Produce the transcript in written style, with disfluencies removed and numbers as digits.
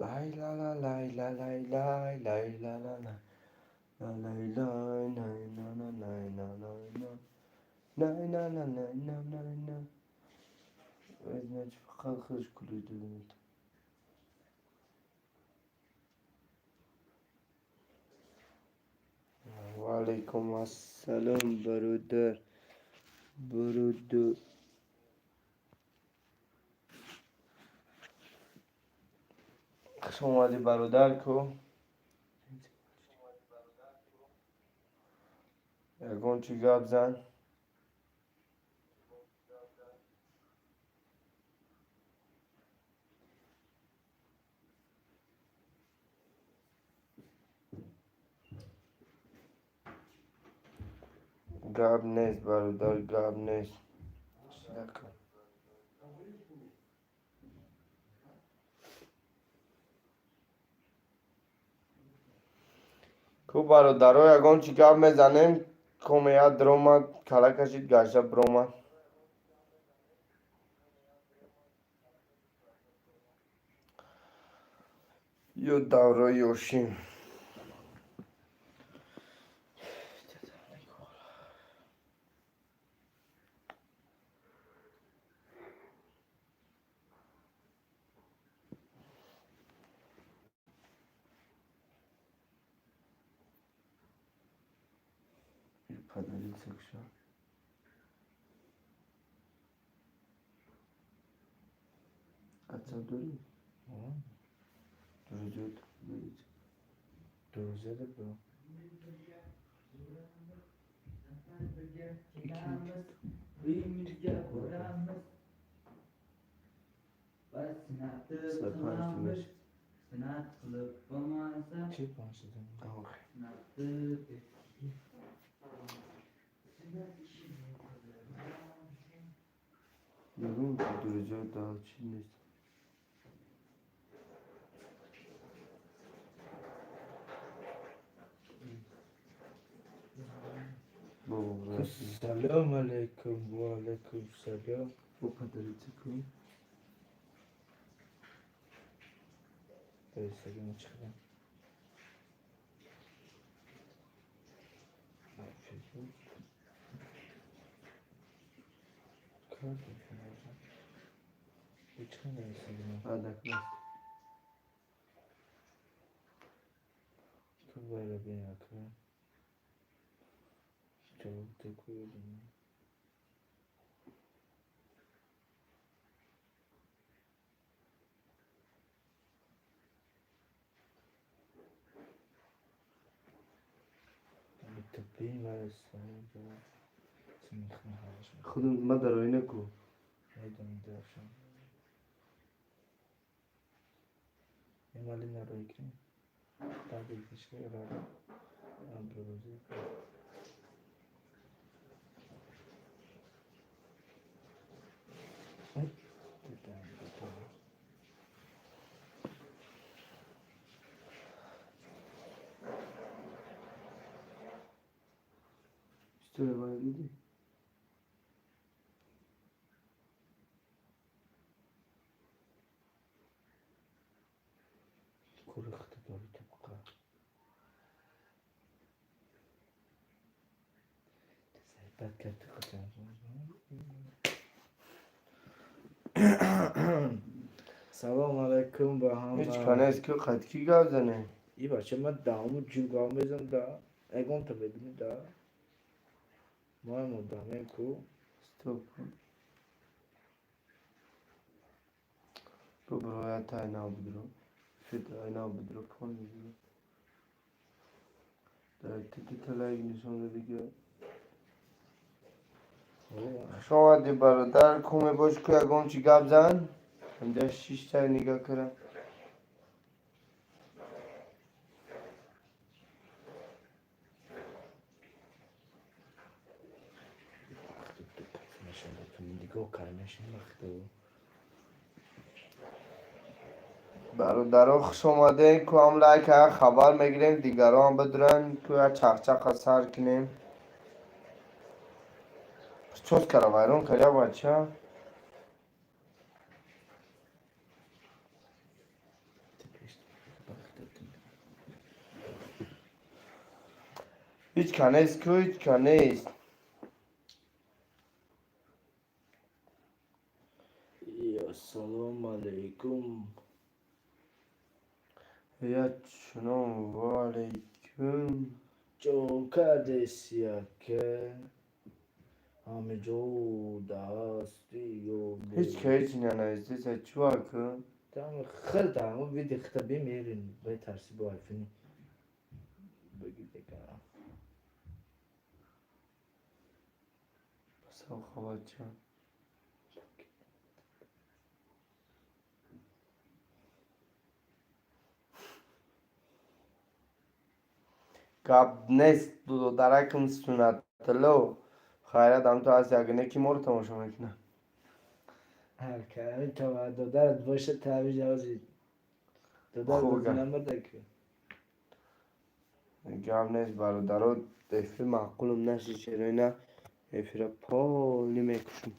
لای لا لا لای لا لای لای لای لا لا لا لای لای لای لا لا لای لا لای لا لای لا لا لای لا لای لا Özneci kalkış kuluydu. و علیکم السلام برادر برادر خوش اومدی برادر کو یکون چی گپ زن گپ نیست برادر گپ نیست نکن کو برادرها یکون چی گپ میزنیم کمیت درومد کلا کشید گشته برومد یو دوره یوشیم پدری سکشن قطع داری؟ درجات Doze de bu. سپنج Çi panşıdan. Bugün duracak daha Çin'deyiz. Baba burası. Selam aleyküm ve aleyküm selam. Bu kadarı çıkıyor. Evet selam çıkıyor. Kardeşim hocam. Bu çıkıyor selam. Hadi klas. Böyle bir yakın. Çok da koyuyorum. التبين ولا السعيد سمخنا حاجة. خود مدر oyna کو. هيدا من درشان. يمالنا رايكين. بعد التشكيل رايك. أبرزي. İşte bana dedi. كل اختبار تبقى تسعيبات كانت تقطع سلام علیکم به هیچ همه. کنه از که خط کی گاو زنه. ای بچه من دامو جوگام بزن دا اگون تا ببینی دا مهم دامه کو استوب کن. تو برای تا اینا بدرو. شد اینا بدرو کن بدرو. در تیتی تلایی نشون دیگه. شما دی برادر کومه باش که یکون چی گپ زن. اینجا 6 تا نگاه کردم. برادرها خوش اومده که هم لایک خبر میگیریم دیگران بدرن که چقچق سر کنیم چوز کرا وایرون کریا بچه هیچ کنیست که هیچ کنیست. یا سلام علیکم. یا چنان و علیکم. چوکا دستیا که همه جو دستی و هیچ که هیچ ننایستی سا چوا کن. tamam خیلی tamam ویدی خطا بمیرین باید ترسی با حرفینی بگید دیگه بس او خواد چند Kabnest دو درکم سنتلو خیرت هم تو هستی اگه نکی ما رو تماشا میکنه. هر کمی تا دادرت باشه تعویج عوضی دادر خوب بازی گم نمرده که گم نیست برادرات افری معقولم نشی چرا اینا افری پالی میکشم.